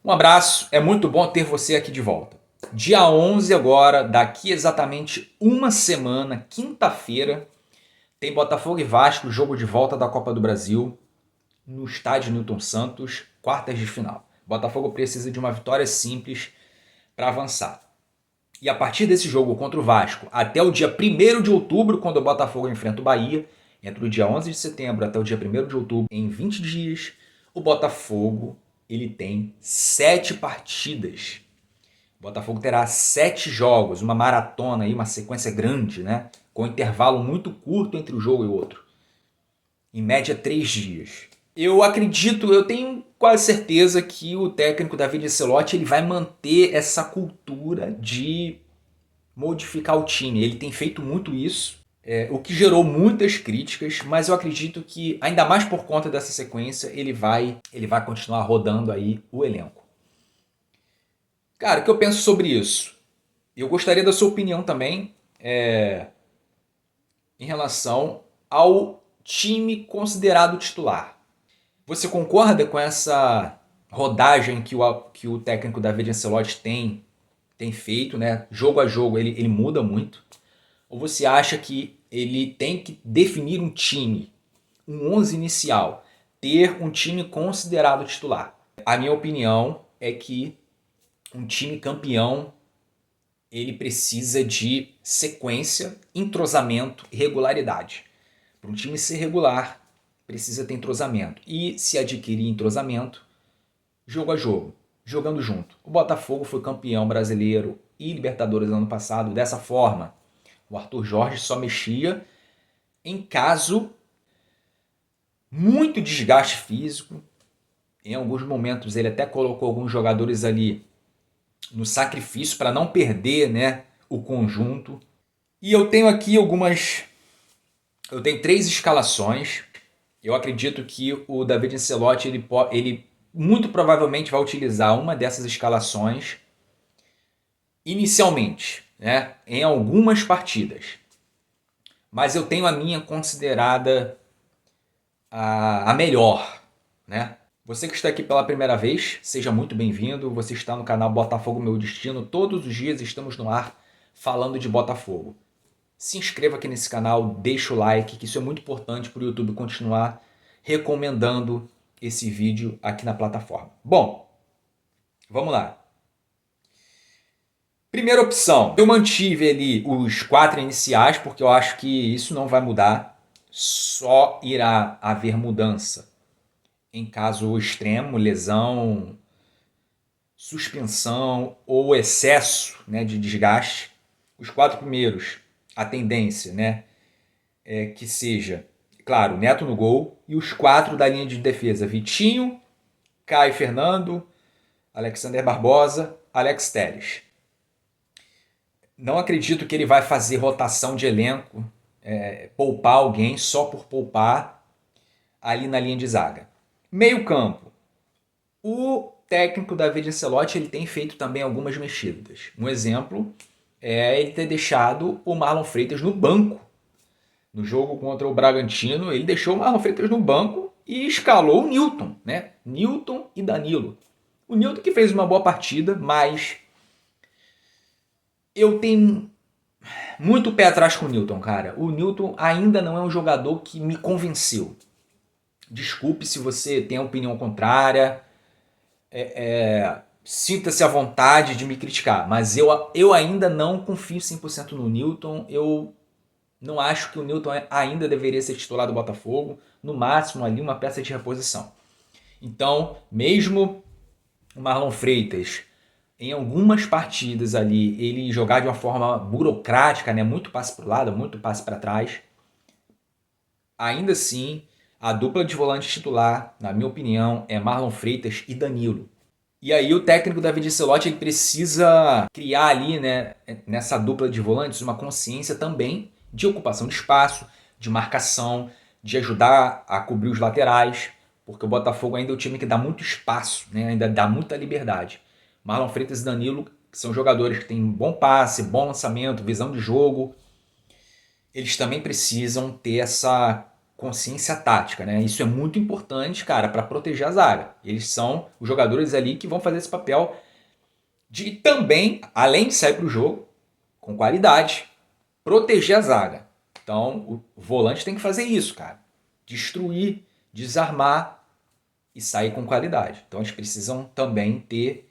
Um abraço, é muito bom ter você aqui de volta. Dia 11 agora, daqui exatamente uma semana, quinta-feira, tem Botafogo e Vasco, jogo de volta da Copa do Brasil, no estádio Newton Santos, quartas de final. Botafogo precisa de uma vitória simples para avançar. E a partir desse jogo contra o Vasco, até o dia 1º de outubro, quando o Botafogo enfrenta o Bahia, entre o dia 11 de setembro até o dia 1º de outubro, em 20 dias, o Botafogo ele tem 7 partidas. O Botafogo terá 7 jogos, uma maratona, aí, uma sequência grande, né? Com um intervalo muito curto entre um jogo e outro. Em média, 3 dias. Eu acredito, eu tenho quase certeza que o técnico David Ancelotti ele vai manter essa cultura de modificar o time. Ele tem feito muito isso, o que gerou muitas críticas, mas eu acredito que, ainda mais por conta dessa sequência, ele vai continuar rodando aí o elenco. Cara, o que eu penso sobre isso? Eu gostaria da sua opinião também em relação ao time considerado titular. Você concorda com essa rodagem que o técnico David Ancelotti tem feito, né? Jogo a jogo ele muda muito? Ou você acha que ele tem que definir um time, um 11 inicial, ter um time considerado titular? A minha opinião é que um time campeão ele precisa de sequência, entrosamento e regularidade. Para um time ser regular, precisa ter entrosamento. E se adquirir entrosamento, jogo a jogo, jogando junto. O Botafogo foi campeão brasileiro e Libertadores no ano passado dessa forma. O Arthur Jorge só mexia em caso muito desgaste físico. Em alguns momentos ele até colocou alguns jogadores ali no sacrifício para não perder, né, o conjunto. E eu tenho aqui eu tenho 3 escalações. Eu acredito que o David Ancelotti ele muito provavelmente vai utilizar uma dessas escalações inicialmente, né, em algumas partidas. Mas eu tenho a minha considerada a melhor, né? Você que está aqui pela primeira vez, seja muito bem-vindo. Você está no canal Botafogo Meu Destino. Todos os dias estamos no ar falando de Botafogo. Se inscreva aqui nesse canal, deixa o like, que isso é muito importante para o YouTube continuar recomendando esse vídeo aqui na plataforma. Bom, vamos lá. Primeira opção, eu mantive ali os 4 iniciais, porque eu acho que isso não vai mudar. Só irá haver mudança em caso extremo, lesão, suspensão ou excesso, né, de desgaste. Os 4 primeiros, a tendência, né, é que seja, claro, Neto no gol, e os 4 da linha de defesa, Vitinho, Caio Fernando, Alexander Barbosa, Alex Telles. Não acredito que ele vai fazer rotação de elenco, poupar alguém só por poupar ali na linha de zaga. Meio campo. O técnico David Ancelotti ele tem feito também algumas mexidas. Um exemplo é ele ter deixado o Marlon Freitas no banco. No jogo contra o Bragantino, ele deixou o Marlon Freitas no banco e escalou o Newton, né? Newton e Danilo. O Newton que fez uma boa partida, mas eu tenho muito pé atrás com o Newton, cara. O Newton ainda não é um jogador que me convenceu. Desculpe se você tem a opinião contrária. Sinta-se à vontade de me criticar, mas eu ainda não confio 100% no Newton. Eu não acho que o Newton ainda deveria ser titular do Botafogo. No máximo ali uma peça de reposição. Então, mesmo o Marlon Freitas em algumas partidas ali, ele jogar de uma forma burocrática, né? Muito passe para o lado, muito passe para trás. Ainda assim, a dupla de volante titular, na minha opinião, é Marlon Freitas e Danilo. E aí o técnico David Ancelotti ele precisa criar ali, né, nessa dupla de volantes, uma consciência também de ocupação de espaço, de marcação, de ajudar a cobrir os laterais, porque o Botafogo ainda é um time que dá muito espaço, né, ainda dá muita liberdade. Marlon Freitas e Danilo são jogadores que têm bom passe, bom lançamento, visão de jogo. Eles também precisam ter essa consciência tática, né? Isso é muito importante, cara, para proteger a zaga. Eles são os jogadores ali que vão fazer esse papel de também, além de sair para o jogo com qualidade, proteger a zaga. Então, o volante tem que fazer isso, cara. Destruir, desarmar e sair com qualidade. Então, eles precisam também ter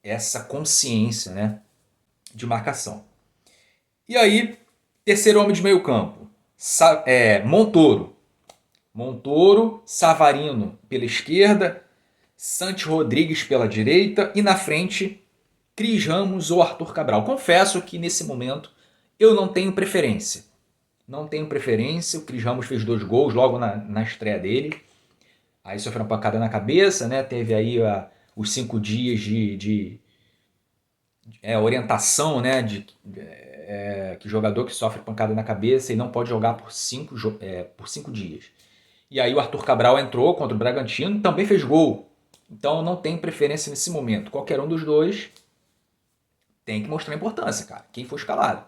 essa consciência, né, de marcação. E aí, terceiro homem de meio campo, Montoro. Montoro, Savarino pela esquerda, Santi Rodrigues pela direita e na frente, Cris Ramos ou Arthur Cabral. Confesso que nesse momento eu não tenho preferência. Não tenho preferência. O Cris Ramos fez 2 gols logo na estreia dele. Aí sofreu uma pancada na cabeça, né? Teve aí os 5 dias de orientação, né? Que jogador que sofre pancada na cabeça e não pode jogar por 5 dias. E aí o Arthur Cabral entrou contra o Bragantino, também fez gol. Então não tem preferência nesse momento. Qualquer um dos dois tem que mostrar importância, cara. Quem for escalado.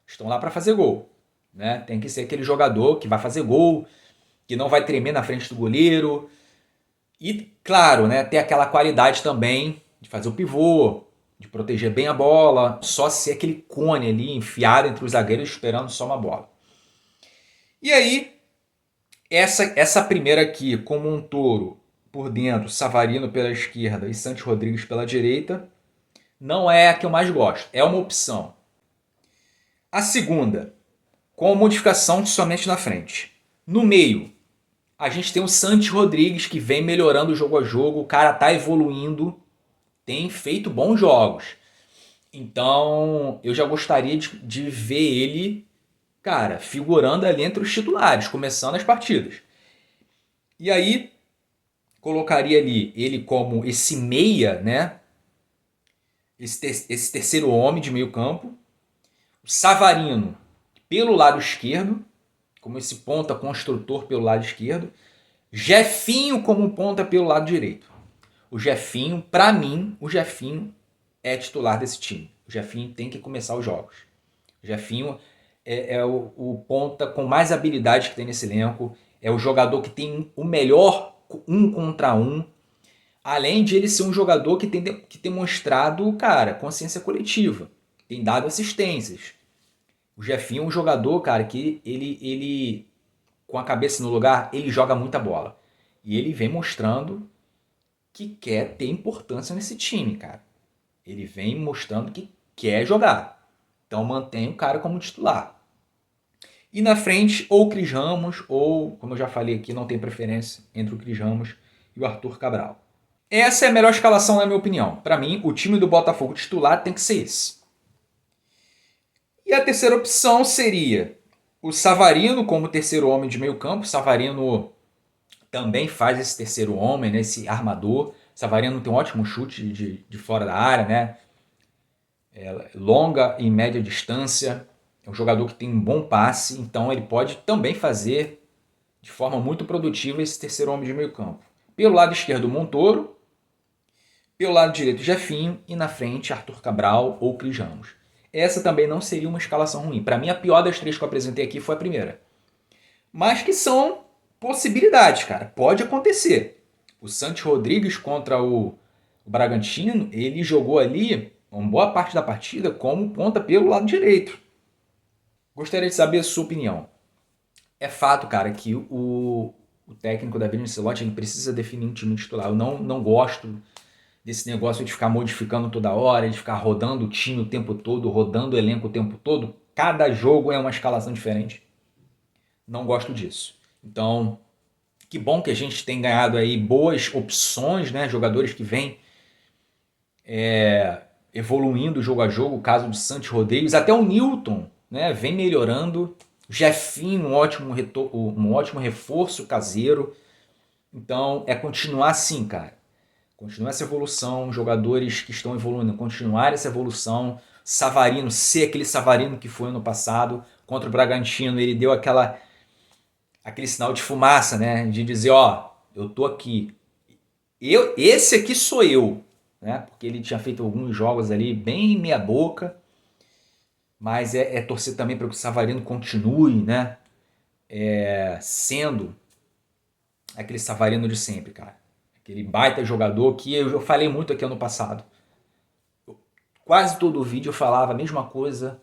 Estão lá para fazer gol. Né? Tem que ser aquele jogador que vai fazer gol, que não vai tremer na frente do goleiro. E, claro, né, ter aquela qualidade também de fazer o pivô, de proteger bem a bola, só ser aquele cone ali enfiado entre os zagueiros esperando só uma bola. E aí, essa primeira aqui, com Montoro por dentro, Savarino pela esquerda e Santi Rodrigues pela direita, não é a que eu mais gosto. É uma opção. A segunda, com a modificação somente na frente. No meio, a gente tem o Santi Rodrigues que vem melhorando jogo a jogo. O cara tá evoluindo, tem feito bons jogos. Então, eu já gostaria de ver ele, cara, figurando ali entre os titulares, começando as partidas. E aí, colocaria ali ele como esse meia, né? Esse terceiro homem de meio campo. O Savarino pelo lado esquerdo, como esse ponta construtor pelo lado esquerdo. Jefinho como ponta pelo lado direito. O Jefinho, pra mim, o Jefinho é titular desse time. O Jefinho tem que começar os jogos. O Jefinho é o ponta com mais habilidade que tem nesse elenco. É o jogador que tem o melhor 1 contra 1. Além de ele ser um jogador que tem mostrado, cara, consciência coletiva. Tem dado assistências. O Jefinho é um jogador, cara, que ele com a cabeça no lugar, ele joga muita bola. E ele vem mostrando que quer ter importância nesse time, cara. Ele vem mostrando que quer jogar. Então mantém o cara como titular. E na frente, ou o Cris Ramos, ou, como eu já falei aqui, não tem preferência entre o Cris Ramos e o Arthur Cabral. Essa é a melhor escalação, na minha opinião. Para mim, o time do Botafogo titular tem que ser esse. E a terceira opção seria o Savarino como terceiro homem de meio campo. Savarino também faz esse terceiro homem, né, esse armador. Savarino tem um ótimo chute de fora da área, né? Longa e média distância. É um jogador que tem um bom passe, então ele pode também fazer de forma muito produtiva esse terceiro homem de meio campo. Pelo lado esquerdo, Montoro. Pelo lado direito, Jefinho. E na frente, Arthur Cabral ou Cris Ramos. Essa também não seria uma escalação ruim. Para mim, a pior das 3 que eu apresentei aqui foi a primeira. Mas que são possibilidades, cara. Pode acontecer. O Santi Rodrigues contra o Bragantino, ele jogou ali uma boa parte da partida como ponta pelo lado direito. Gostaria de saber a sua opinião. É fato, cara, que o técnico David Ancelotti ele precisa definir um time titular. Eu não gosto desse negócio de ficar modificando toda hora, de ficar rodando o time o tempo todo, rodando o elenco o tempo todo. Cada jogo é uma escalação diferente. Não gosto disso. Então, que bom que a gente tem ganhado aí boas opções, né? Jogadores que vêm evoluindo jogo a jogo. O caso do Santi Rodrigues, até o Newton, né? Vem melhorando. Jefinho, um ótimo reforço caseiro. Então, é continuar assim, cara. Continuar essa evolução, jogadores que estão evoluindo, continuar essa evolução. Savarino, ser aquele Savarino que foi ano passado. Contra o Bragantino, ele deu aquele sinal de fumaça, né? De dizer, ó, eu tô aqui. Esse aqui sou eu, né? Porque ele tinha feito alguns jogos ali bem meia boca. Mas é torcer também para que o Savarino continue, né? sendo aquele Savarino de sempre, cara. Aquele baita jogador que eu falei muito aqui ano passado. Quase todo o vídeo eu falava a mesma coisa,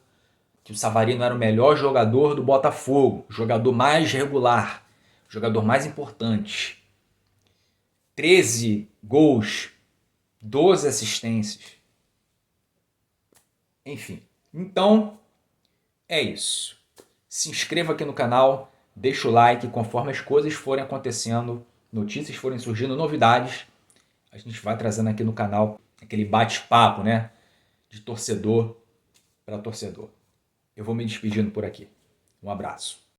que o Savarino era o melhor jogador do Botafogo, jogador mais regular, jogador mais importante. 13 gols, 12 assistências. Enfim, então é isso. Se inscreva aqui no canal, deixa o like, conforme as coisas forem acontecendo, notícias forem surgindo, novidades, a gente vai trazendo aqui no canal aquele bate-papo, né? De torcedor para torcedor. Eu vou me despedindo por aqui. Um abraço.